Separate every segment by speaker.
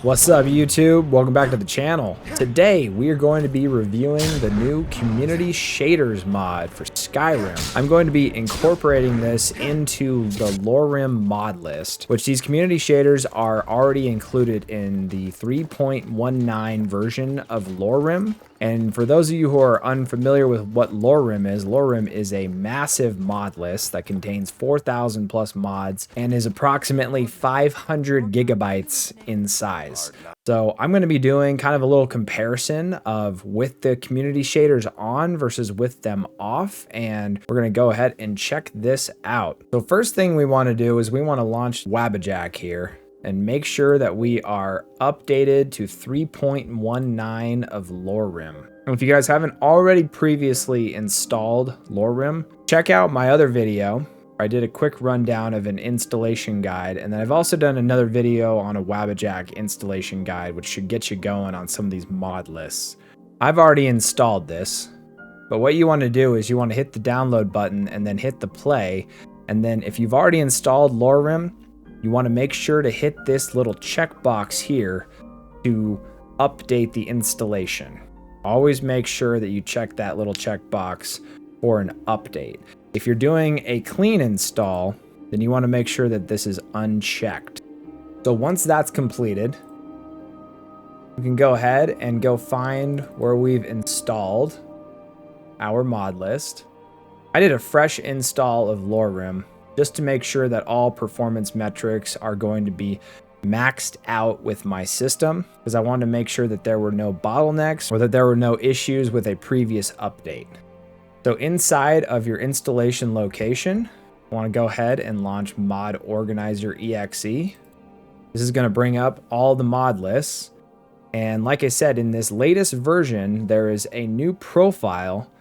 Speaker 1: What's up, YouTube? Welcome back to the channel. Today we are going to be reviewing the new community shaders mod for Skyrim. I'm going to be incorporating this into the LoreRim mod list, which these community shaders are already included in the 3.19 version of LoreRim. And for those of you who are unfamiliar with what LoreRim is a massive mod list that contains 4,000 plus mods and is approximately 500 gigabytes in size. So I'm going to be doing kind of a little comparison of with the community shaders on versus with them off, and we're going to go ahead and check this out. So first thing we want to do is we want to launch Wabbajack here and make sure that we are updated to 3.19 of LoreRim. And if you guys haven't already previously installed LoreRim, check out my other video where I did a quick rundown of an installation guide, and then I've also done another video on a Wabbajack installation guide, which should get you going on some of these mod lists. I've already installed this, but what you want to do is you want to hit the download button and then hit the play, and then if you've already installed LoreRim, you want to make sure to hit this little checkbox here to update the installation. Always make sure that you check that little checkbox for an update. If you're doing a clean install, then you want to make sure that this is unchecked. So once that's completed, you can go ahead and go find where we've installed our mod list. I did a fresh install of LoreRim just to make sure that all performance metrics are going to be maxed out with my system, because I wanted to make sure that there were no bottlenecks or that there were no issues with a previous update. So inside of your installation location, I want to go ahead and launch Mod Organizer EXE. This is going to bring up all the mod lists. And like I said, in this latest version, there is a new profile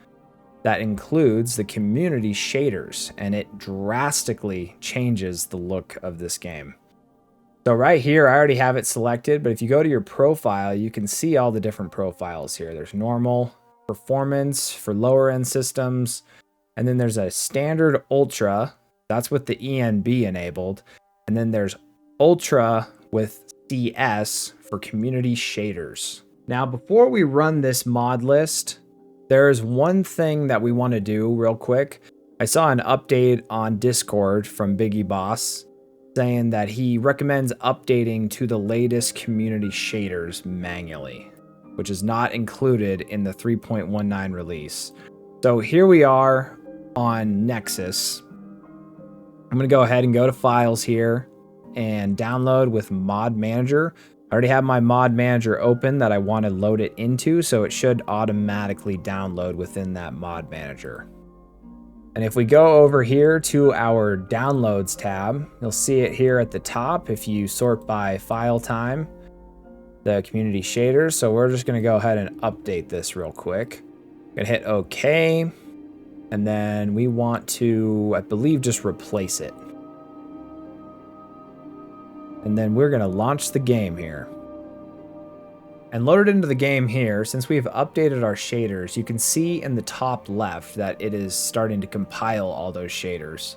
Speaker 1: that includes the community shaders, and it drastically changes the look of this game. So right here, I already have it selected, but if you go to your profile, you can see all the different profiles here. There's normal, performance for lower end systems, and then there's a standard ultra, that's with the ENB enabled, and then there's ultra with CS for community shaders. Now, before we run this mod list, there's one thing that we want to do real quick. I saw an update on Discord from Biggie Boss saying that he recommends updating to the latest community shaders manually, which is not included in the 3.19 release. So here we are on Nexus. I'm going to go ahead and go to files here and download with Mod Manager. I already have my mod manager open that I want to load it into, so it should automatically download within that mod manager. And if we go over here to our downloads tab, you'll see it here at the top if you sort by file time, the community shaders. So we're just going to go ahead and update this real quick. Gonna hit OK, and then we want to, I believe, just replace it. And then we're going to launch the game here. And loaded into the game here, since we've updated our shaders, you can see in the top left that it is starting to compile all those shaders.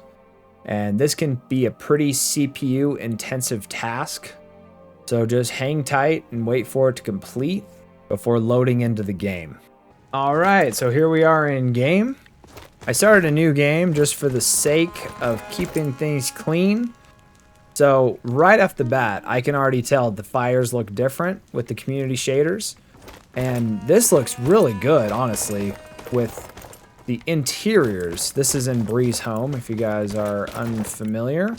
Speaker 1: And this can be a pretty CPU intensive task. So just hang tight and wait for it to complete before loading into the game. All right, so here we are in game. I started a new game just for the sake of keeping things clean. So right off the bat, I can already tell the fires look different with the community shaders. And this looks really good, honestly, with the interiors. This is in Breeze Home, if you guys are unfamiliar.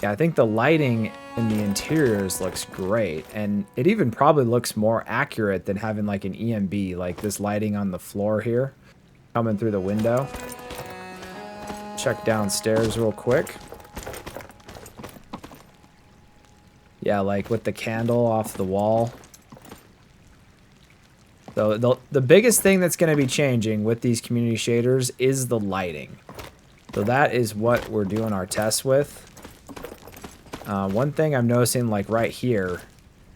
Speaker 1: Yeah, I think the lighting in the interiors looks great. And it even probably looks more accurate than having like an ENB, like this lighting on the floor here, coming through the window. Check downstairs real quick. Yeah, like with the candle off the wall. So the biggest thing that's going to be changing with these community shaders is the lighting. So that is what we're doing our tests with. One thing I'm noticing, like right here,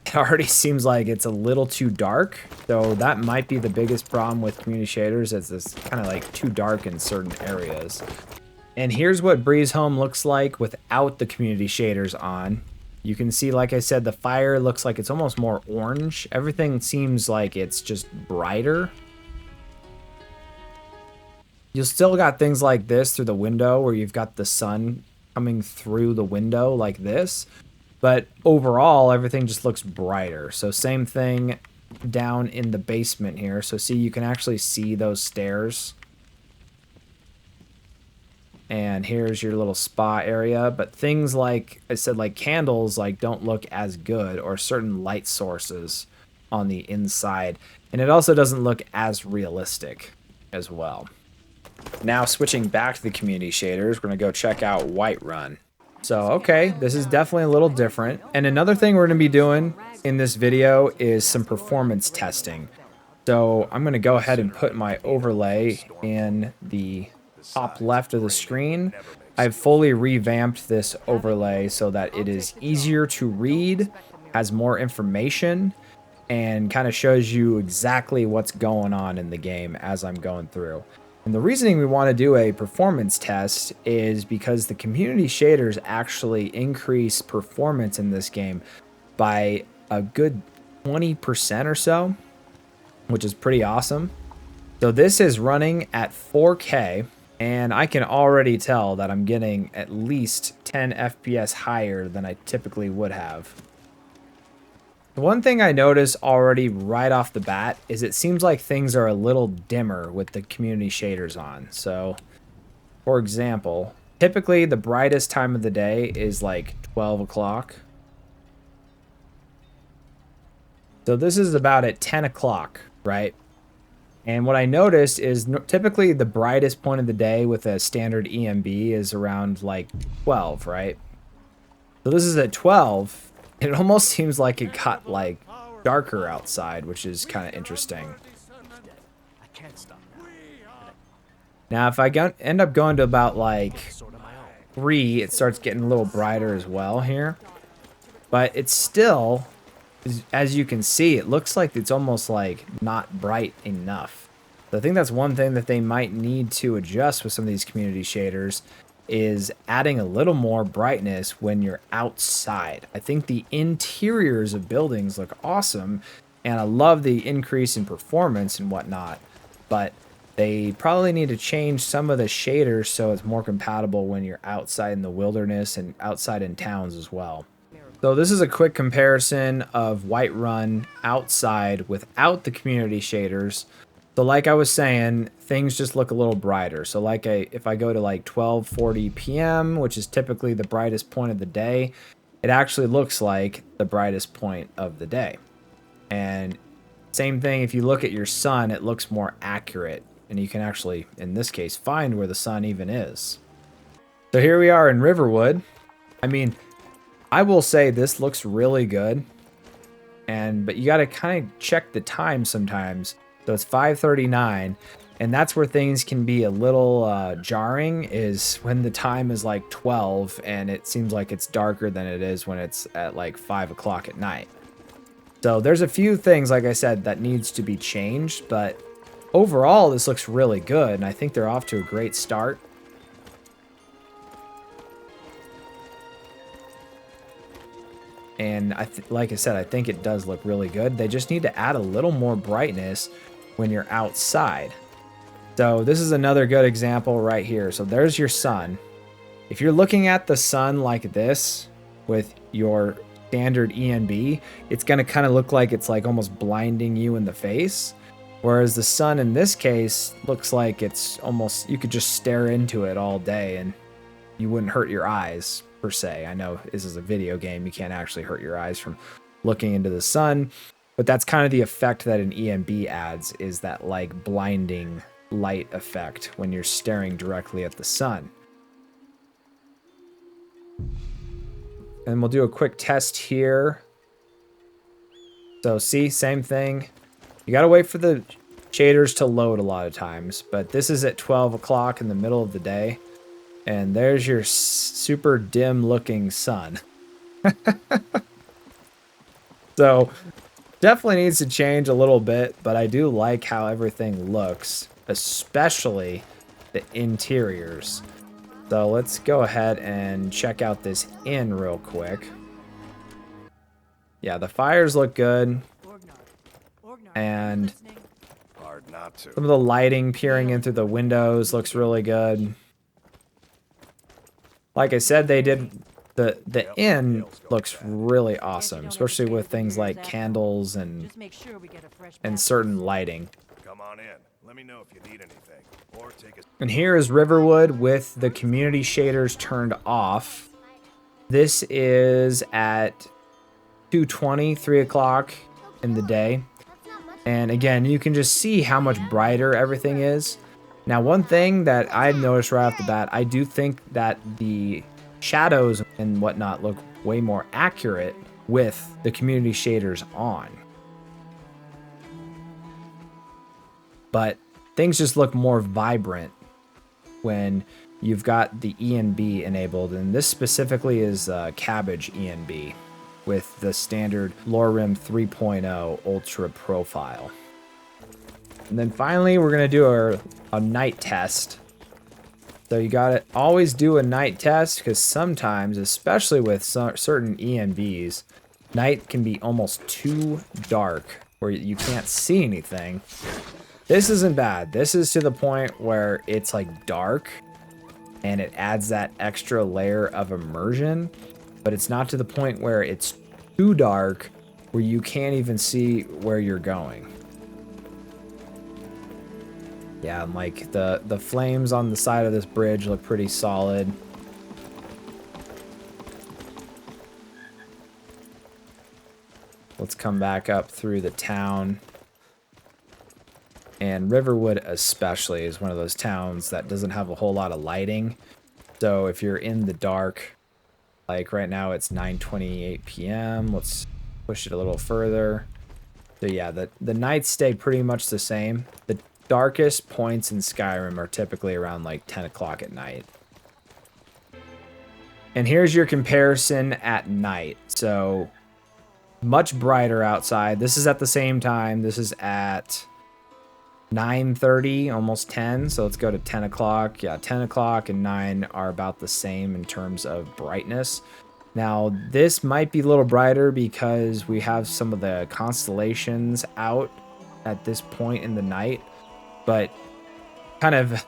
Speaker 1: it already seems like it's a little too dark. So that might be the biggest problem with community shaders, is it's kind of like too dark in certain areas. And here's what Breeze Home looks like without the community shaders on. You can see, like I said, the fire looks like it's almost more orange. Everything seems like it's just brighter. You still got things like this through the window where you've got the sun coming through the window like this. But overall, everything just looks brighter. So same thing down in the basement here. So see, you can actually see those stairs. And here's your little spa area. But things like I said, like candles, like don't look as good, or certain light sources on the inside. And it also doesn't look as realistic as well. Now switching back to the community shaders, we're gonna go check out Whiterun. So, okay, this is definitely a little different. And another thing we're gonna be doing in this video is some performance testing. So I'm gonna go ahead and put my overlay in the top left of the screen. I've fully revamped this overlay so that it is easier to read, has more information, and kind of shows you exactly what's going on in the game as I'm going through. And the reasoning we want to do a performance test is because the community shaders actually increase performance in this game by a good 20% or so, which is pretty awesome. So this is running at 4K, and I can already tell that I'm getting at least 10 FPS higher than I typically would have. The one thing I noticed already right off the bat is it seems like things are a little dimmer with the community shaders on. So, for example, typically the brightest time of the day is like 12 o'clock. So this is about at 10 o'clock, right? And what I noticed is typically the brightest point of the day with a standard ENB is around like 12, right? So this is at 12. It almost seems like it got like darker outside, which is kind of interesting. Now, if I end up going to about like 3, it starts getting a little brighter as well here. But it's still, as you can see, it looks like it's almost like not bright enough. So I think that's one thing that they might need to adjust with some of these community shaders, is adding a little more brightness when you're outside. I think the interiors of buildings look awesome, and I love the increase in performance and whatnot, but they probably need to change some of the shaders so it's more compatible when you're outside in the wilderness and outside in towns as well. So this is a quick comparison of Whiterun outside without the community shaders. So like I was saying, things just look a little brighter. So like if I go to like 12:40 p.m., which is typically the brightest point of the day, it actually looks like the brightest point of the day. And same thing, if you look at your sun, it looks more accurate. And you can actually, in this case, find where the sun even is. So here we are in Riverwood. I mean, I will say this looks really good. But you got to kind of check the time sometimes. So it's 5:39, and that's where things can be a little jarring, is when the time is like 12 and it seems like it's darker than it is when it's at like 5 o'clock at night. So there's a few things, like I said, that needs to be changed, but overall this looks really good, and I think they're off to a great start. And like I said, I think it does look really good. They just need to add a little more brightness when you're outside. So this is another good example right here. So there's your sun. If you're looking at the sun like this with your standard ENB, it's going to kind of look like it's like almost blinding you in the face. Whereas the sun in this case looks like it's almost, you could just stare into it all day and you wouldn't hurt your eyes per se. I know this is a video game. You can't actually hurt your eyes from looking into the sun. But that's kind of the effect that an ENB adds, is that like blinding light effect when you're staring directly at the sun. And we'll do a quick test here. So see, same thing. You gotta wait for the shaders to load a lot of times, but this is at 12 o'clock in the middle of the day. And there's your super dim looking sun. So definitely needs to change a little bit, but I do like how everything looks, especially the interiors. So let's go ahead and check out this inn real quick. yeah, the fires look good. And some of the lighting peering in through the windows looks really good. Like I said, they did the inn looks really awesome, especially with things like candles and certain lighting.
Speaker 2: Come on in. Let me know if you need anything. Or take a...
Speaker 1: And here is Riverwood with the community shaders turned off. This is at 2:20, 3 o'clock in the day. And again, you can just see how much brighter everything is. Now, one thing that I noticed right off the bat, I do think that the shadows and whatnot look way more accurate with the community shaders on. But things just look more vibrant when you've got the ENB enabled, and this specifically is Cabbage ENB with the standard LoreRim 3.0 Ultra Profile. And then finally, we're gonna do a night test. So you gotta always do a night test, because sometimes, especially with certain ENBs, night can be almost too dark where you can't see anything. This isn't bad. This is to the point where it's like dark and it adds that extra layer of immersion, but it's not to the point where it's too dark where you can't even see where you're going. Yeah, and like the flames on the side of this bridge look pretty solid. Let's come back up through the town. And Riverwood especially is one of those towns that doesn't have a whole lot of lighting. So if you're in the dark, like right now it's 9:28 p.m. Let's push it a little further. So yeah, the nights stay pretty much the same. The darkest points in Skyrim are typically around like 10 o'clock at night. And here's your comparison at night. So much brighter outside. This is at the same time. This is at 9:30, almost 10. So let's go to 10 o'clock. Yeah, 10 o'clock and 9 are about the same in terms of brightness. Now, this might be a little brighter because we have some of the constellations out at this point in the night. But kind of,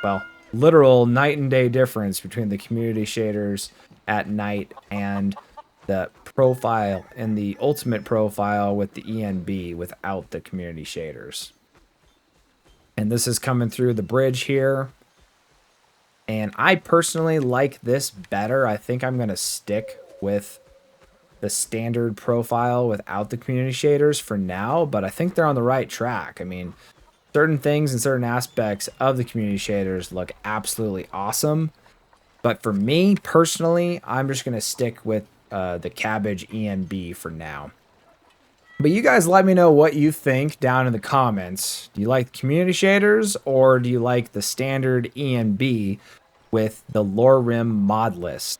Speaker 1: well, literal night and day difference between the community shaders at night and the profile and the ultimate profile with the ENB without the community shaders. And this is coming through the bridge here. And I personally like this better. I think I'm going to stick with the standard profile without the community shaders for now, but I think they're on the right track. I mean, certain things and certain aspects of the community shaders look absolutely awesome. But for me, personally, I'm just going to stick with the Cabbage ENB for now. But you guys let me know what you think down in the comments. Do you like the community shaders or do you like the standard ENB with the LoreRim mod list?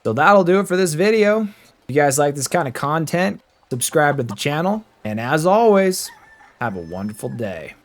Speaker 1: So that'll do it for this video. If you guys like this kind of content, subscribe to the channel. And as always, have a wonderful day.